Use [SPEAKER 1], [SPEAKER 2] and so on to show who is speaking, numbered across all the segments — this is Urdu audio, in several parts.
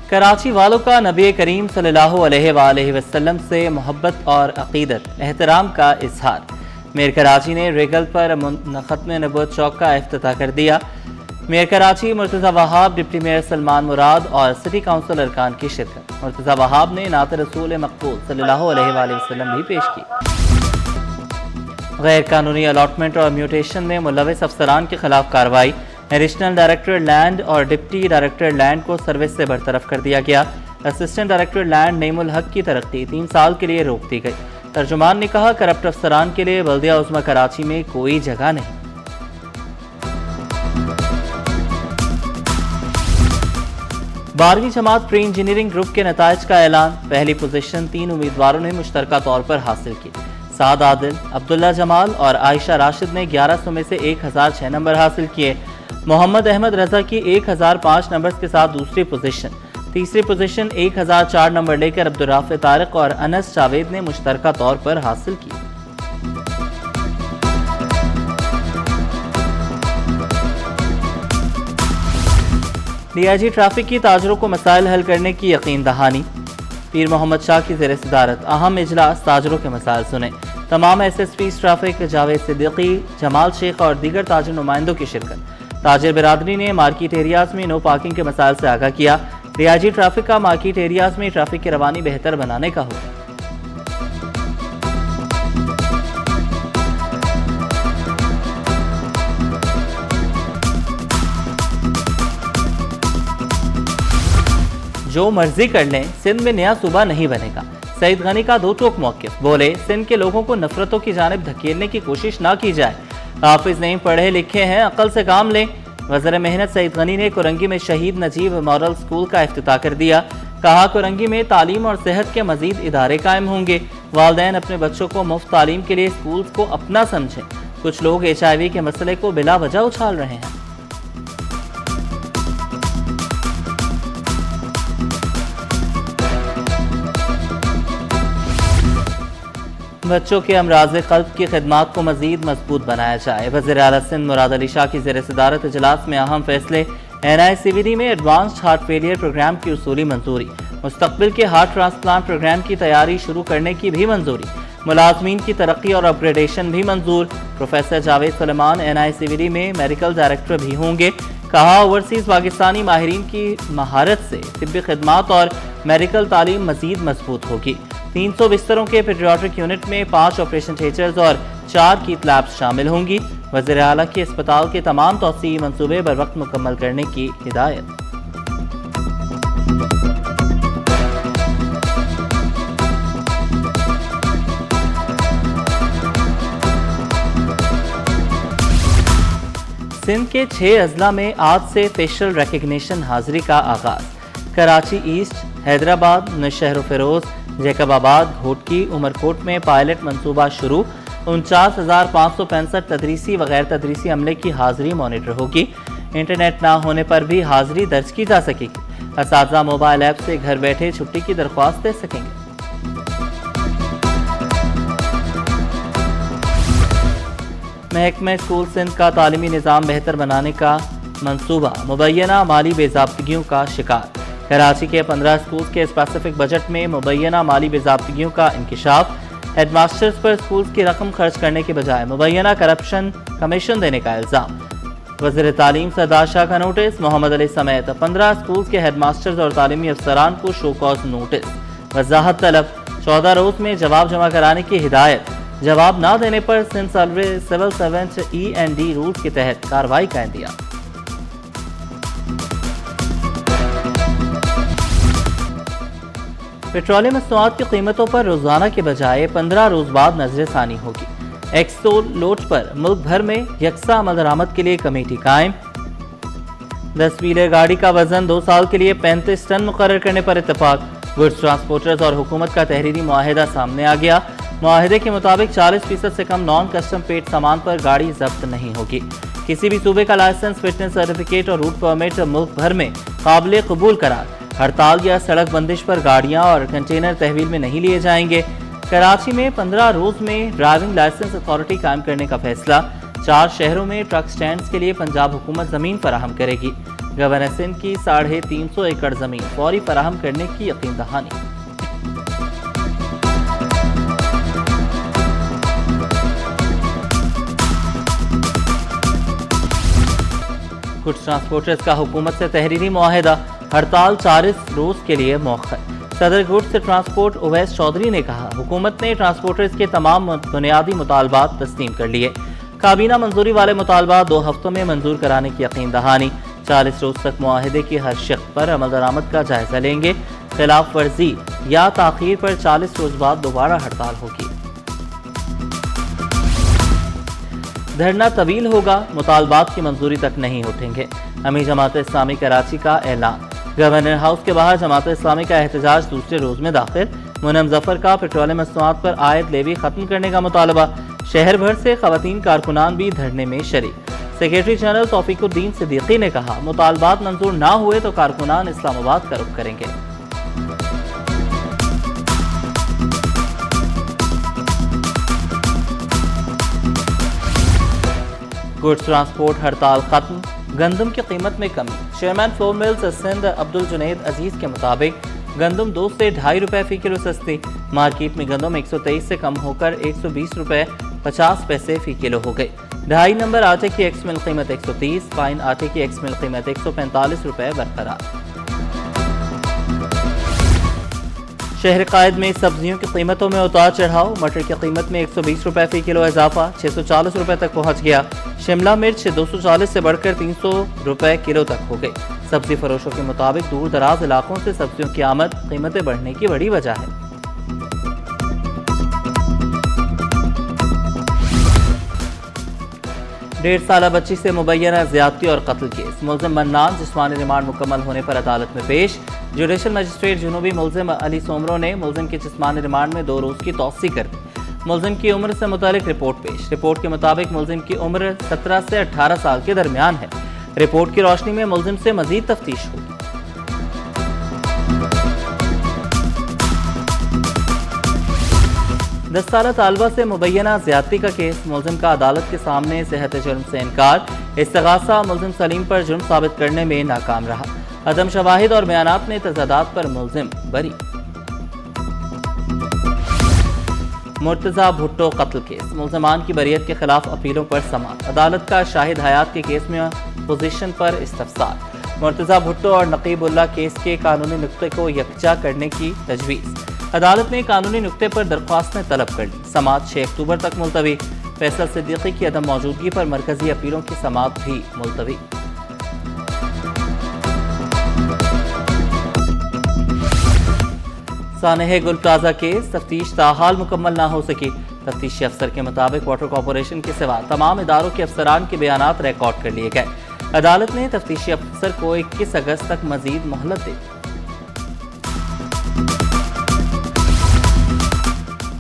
[SPEAKER 1] کراچی والوں کا نبی کریم صلی اللہ علیہ وآلہ وسلم سے محبت اور عقیدت احترام کا اظہار۔ میئر کراچی نے ریگل پر ختم نبوت چوک کا افتتاح کر دیا۔ میئر کراچی مرتضی وہاب، ڈپٹی میئر سلمان مراد اور سٹی کونسل ارکان کی شرکت۔ مرتضی وہاب نے نعت رسول مقبول صلی اللہ علیہ وآلہ وسلم بھی پیش کی۔ غیر قانونی الاٹمنٹ اور میوٹیشن میں ملوث افسران کے خلاف کارروائی۔ ایڈیشنل ڈائریکٹر لینڈ اور ڈپٹی ڈائریکٹر لینڈ کو سروس سے برطرف کر دیا گیا۔ اسسٹنٹ ڈائریکٹر لینڈ نعیم الحق کی ترقی 3 سال کے لیے روک دی گئی۔ ترجمان نے کہا، کرپٹ افسران کے لیے بلدیہ عظمی کراچی میں کوئی جگہ نہیں۔ 12ویں جماعت پری انجینئرنگ گروپ کے نتائج کا اعلان۔ پہلی پوزیشن 3 امیدواروں نے مشترکہ طور پر حاصل کی۔ سعد عادل، عبداللہ جمال اور عائشہ راشد نے 1100 میں سے 1006 نمبر حاصل کیے۔ محمد احمد رضا کی 1005 نمبرز کے ساتھ دوسری پوزیشن۔ تیسری پوزیشن 1004 نمبر لے کر عبدالرافع طارق اور انس جاوید نے مشترکہ طور پر حاصل کی۔ ڈی آئی جی ٹریفک کی تاجروں کو مسائل حل کرنے کی یقین دہانی۔ پیر محمد شاہ کی زیر صدارت اہم اجلاس، تاجروں کے مسائل سنے۔ تمام S S Ps traffic, Javed Siddiqui, Jamal Sheikh اور دیگر تاجر نمائندوں کی شرکت۔ تاجر برادری نے مارکیٹ ایریاز میں نو پارکنگ کے مسائل سے آگاہ کیا۔ ڈی آئی جی ٹریفک کا مارکیٹ ایریاز میں ٹریفک کی روانی بہتر بنانے کا حکم۔ جو مرضی کر لیں، سندھ میں نیا صوبہ نہیں بنے گا۔ سعید غنی کا دو ٹوک موقف، بولے سندھ کے لوگوں کو نفرتوں کی جانب دھکیلنے کی کوشش نہ کی جائے۔ حافظ نہیں پڑھے لکھے ہیں، عقل سے کام لیں۔ وزیر محنت سعید غنی نے کورنگی میں شہید نجیب ماڈل سکول کا افتتاح کر دیا۔ کہا، کورنگی میں تعلیم اور صحت کے مزید ادارے قائم ہوں گے۔ والدین اپنے بچوں کو مفت تعلیم کے لیے سکولز کو اپنا سمجھیں۔ کچھ لوگ HIV کے مسئلے کو بلا وجہ اچھال رہے ہیں۔ بچوں کے امراض قلب کی خدمات کو مزید مضبوط بنایا جائے۔ وزیر اعلیٰ سندھ مراد علی شاہ کی زیر صدارت اجلاس میں اہم فیصلے۔ NICVD میں ایڈوانسڈ ہارٹ فیلئر پروگرام کی اصولی منظوری۔ مستقبل کے ہارٹ ٹرانسپلانٹ پروگرام کی تیاری شروع کرنے کی بھی منظوری۔ ملازمین کی ترقی اور اپ گریڈیشن بھی منظور۔ پروفیسر جاوید سلیمان NICVD میں میڈیکل ڈائریکٹر بھی ہوں گے۔ کہا، اوورسیز پاکستانی ماہرین کی مہارت سے طبی خدمات اور میڈیکل تعلیم مزید مضبوط ہوگی۔ 300 بستروں کے پیڈیاٹرک یونٹ میں 5 آپریشن تھیٹرز اور 4 کیت لیبز شامل ہوں گی۔ وزیر اعلیٰ کے اسپتال کے تمام توسیعی منصوبے بر وقت مکمل کرنے کی ہدایت۔ سندھ کے 6 اضلاع میں آج سے فیشل ریکگنیشن حاضری کا آغاز۔ کراچی ایسٹ، حیدرآباد، نوشہر و فیروز، جیکب آباد، گھوٹکی، عمرکوٹ میں پائلٹ منصوبہ شروع۔ 49,565 تدریسی و غیر تدریسی عملے کی حاضری مانیٹر ہوگی۔ انٹرنیٹ نہ ہونے پر بھی حاضری درج کی جا سکے گی۔ اساتذہ موبائل ایپ سے گھر بیٹھے چھٹی کی درخواست دے سکیں گے۔ محکمہ اسکول سندھ کا تعلیمی نظام بہتر بنانے کا منصوبہ مبینہ مالی بے ضابطگیوں کا شکار۔ کراچی کے 15 اسکولز کے اسپیسیفک بجٹ میں مبینہ مالی بے ضابطگیوں کا انکشاف۔ ہیڈ ماسٹرز پر اسکولز کی رقم خرچ کرنے کے بجائے مبینہ کرپشن کمیشن دینے کا الزام۔ وزیر تعلیم سردار شاہ کا نوٹس۔ محمد علی سمیت 15 اسکولز کے ہیڈ ماسٹرز اور تعلیمی افسران کو شو کاز نوٹس۔ وضاحت طلب، 14 روز میں جواب جمع کرانے کی ہدایت۔ جواب نہ دینے پر Sindh civil servant END rules کے تحت کارروائی کا اندیا۔ پیٹرولیم مصنوعات کی قیمتوں پر روزانہ کے بجائے 15 روز بعد نظر ثانی ہوگی۔ ایکسپورٹ لوٹ پر ملک بھر میں یکساں عمل درآمد کے لیے کمیٹی قائم۔ 10 ویلر گاڑی کا وزن 2 سال کے لیے 35 ٹن مقرر کرنے پر اتفاق۔ گڈز ٹرانسپورٹرز اور حکومت کا تحریری معاہدہ سامنے آ گیا۔ معاہدے کے مطابق 40% سے کم نان کسٹم پیڈ سامان پر گاڑی ضبط نہیں ہوگی۔ کسی بھی صوبے کا لائسنس، فٹنس سرٹیفکیٹ اور روٹ پرمٹ ملک بھر میں قابل قبول قرار۔ ہڑتال یا سڑک بندش پر گاڑیاں اور کنٹینر تحویل میں نہیں لیے جائیں گے۔ کراچی میں 15 روز میں ڈرائیونگ لائسنس اتھارٹی قائم کرنے کا فیصلہ۔ 4 شہروں میں ٹرک سٹینڈز کے لیے پنجاب حکومت زمین فراہم کرے گی۔ گورنر سندھ کی 350 ایکڑ زمین فوری فراہم کرنے کی یقین دہانی۔ گڈز ٹرانسپورٹرز کا حکومت سے تحریری معاہدہ، ہڑتال 40 روز کے لیے مؤخر۔ صدر گڈز ٹرانسپورٹ اویس چودھری نے کہا، حکومت نے ٹرانسپورٹرز کے تمام بنیادی مطالبات تسلیم کر لیے۔ کابینہ منظوری والے مطالبات 2 ہفتوں میں منظور کرانے کی یقین دہانی۔ 40 روز تک معاہدے کی ہر شق پر عمل درآمد کا جائزہ لیں گے۔ خلاف ورزی یا تاخیر پر 40 روز بعد دوبارہ ہڑتال ہوگی۔ دھرنا طویل ہوگا، مطالبات کی منظوری تک نہیں اٹھیں گے۔ امیر جماعت اسلامی کراچی کا اعلان۔ گورنر ہاؤس کے باہر جماعت اسلامی کا احتجاج دوسرے روز میں داخل۔ منعم ظفر کا پیٹرولیم مصنوعات پر عائد لیوی ختم کرنے کا مطالبہ۔ شہر بھر سے خواتین کارکنان بھی دھرنے میں شریک۔ سیکریٹری جنرل توفیق الدین صدیقی نے کہا، مطالبات منظور نہ ہوئے تو کارکنان اسلام آباد کا رخ کریں گے۔ گڈز ٹرانسپورٹ ہڑتال ختم، گندم کی قیمت میں کمی۔ چیئرمین فلور ملز سندھ عبدالجنید عزیز کے مطابق گندم 2 سے 2.5 روپے فی کلو سستی۔ مارکیٹ میں گندم 123 سے کم ہو کر 120 روپے 50 پیسے فی کلو ہو گئی۔ 2.5 نمبر آٹے کی ایکس مل قیمت 130، فائن آٹے کی ایکس مل قیمت 145 روپے برقرار۔ شہر قائد میں سبزیوں کی قیمتوں میں اتار چڑھاؤ۔ مٹر کی قیمت میں 120 روپے فی کلو اضافہ، 640 روپے تک پہنچ گیا۔ شملہ مرچ 240 سے بڑھ کر 300 روپے کلو تک ہو گئی۔ سبزی فروشوں کے مطابق دور دراز علاقوں سے سبزیوں کی آمد قیمتیں بڑھنے کی بڑی وجہ ہے۔ 1.5 سالہ بچی سے مبینہ زیادتی اور قتل کیس۔ ملزم منان جسمانی ریمانڈ مکمل ہونے پر عدالت میں پیش۔ جوڈیشل مجسٹریٹ جنوبی ملزم علی سومرو نے ملزم کی جسمانی ریمانڈ میں 2 روز کی توسیع کر دی۔ ملزم کی عمر سے متعلق رپورٹ پیش۔ رپورٹ کے مطابق ملزم کی عمر 17 سے 18 سال کے درمیان ہے۔ رپورٹ کی روشنی میں ملزم سے مزید تفتیش ہوگی۔ دس سالہ طالبہ سے مبینہ زیادتی کا کیس۔ ملزم کا عدالت کے سامنے صحت جرم سے انکار۔ استغاثہ ملزم سلیم پر جرم ثابت کرنے میں ناکام رہا۔ عدم شواہد اور بیانات میں تضادات پر ملزم بری۔ مرتضی بھٹو قتل کیس۔ ملزمان کی بریت کے خلاف اپیلوں پر سماعت۔ عدالت کا شاہد حیات کے کیس میں پوزیشن پر استفسار۔ مرتضی بھٹو اور نقیب اللہ کیس کے قانونی نقطے کو یکجا کرنے کی تجویز۔ عدالت نے قانونی نقطے پر درخواستیں طلب کر لی۔ سماعت 6 اکتوبر تک ملتوی۔ فیصل صدیقی کی عدم موجودگی پر مرکزی اپیلوں کی سماعت بھی ملتوی۔ سانحہ گل پلازہ کیس۔ تفتیش تاحال مکمل نہ ہو سکی۔ تفتیشی افسر کے مطابق واٹر کارپوریشن کے سوا تمام اداروں کے افسران کے بیانات ریکارڈ کر لیے گئے۔ عدالت نے تفتیشی افسر کو 21 اگست تک مزید مہلت دی۔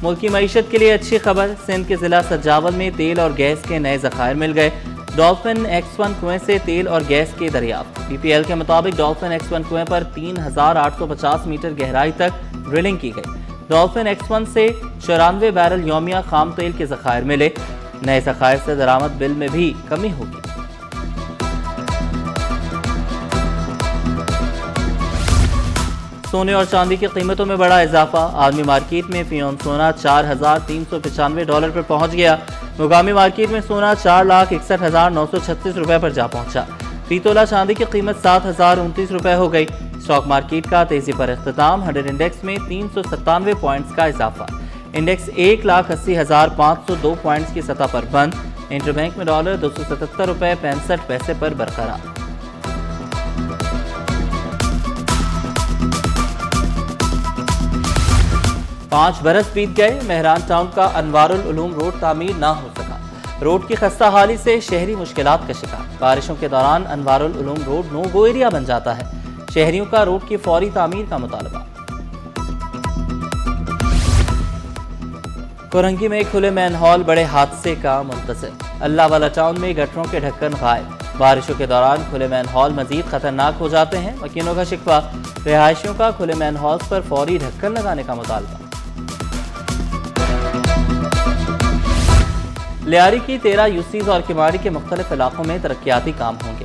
[SPEAKER 1] ملکی معیشت کے لیے اچھی خبر۔ سندھ کے ضلع سجاول میں تیل اور گیس کے نئے ذخائر مل گئے۔ ڈولفن ایکس 1 کنویں سے تیل اور گیس کی دریافت۔ پی پی ایل کے مطابق ڈولفن ایکس 1 کنویں پر 3850 میٹر گہرائی تک ڈرلنگ کی گئی۔ ڈولفن ایکس 1 سے 94 بیرل یومیہ خام تیل کے ذخائر ملے۔ نئے ذخائر سے درآمد بل میں بھی کمی ہوگی۔ سونے اور چاندی کی قیمتوں میں بڑا اضافہ۔ عالمی مارکیٹ میں فی اون سونا $4395 پر پہنچ گیا۔ مقامی مارکیٹ میں سونا 4,61,936 روپے پر جا پہنچا۔ فی تولہ چاندی کی قیمت 7,029 روپے ہو گئی۔ اسٹاک مارکیٹ کا تیزی پر اختتام۔ 100 انڈیکس میں 397 پوائنٹس کا اضافہ۔ انڈیکس 1,80,502 پوائنٹس کی سطح پر بند۔ انٹر بینک میں ڈالر 277 روپے 65 پیسے پر برقرار۔ 5 برس بیت گئے، مہران ٹاؤن کا انوار العلوم روڈ تعمیر نہ ہو سکا۔ روڈ کی خستہ حالی سے شہری مشکلات کا شکار۔ بارشوں کے دوران انوار العلوم روڈ نو گو ایریا بن جاتا ہے۔ شہریوں کا روڈ کی فوری تعمیر کا مطالبہ۔ کورنگی میں کھلے مین ہال بڑے حادثے کا منتظر۔ اللہ والا ٹاؤن میں گٹروں کے ڈھکن غائب۔ بارشوں کے دوران کھلے مین ہال مزید خطرناک ہو جاتے ہیں۔ مکینوں کا شکوہ۔ رہائشیوں کا کھلے مین ہالز پر فوری ڈھکن لگانے کا مطالبہ۔ لیاری کی 13 یوسیز اور کماڑی کے مختلف علاقوں میں ترقیاتی کام ہوں گے۔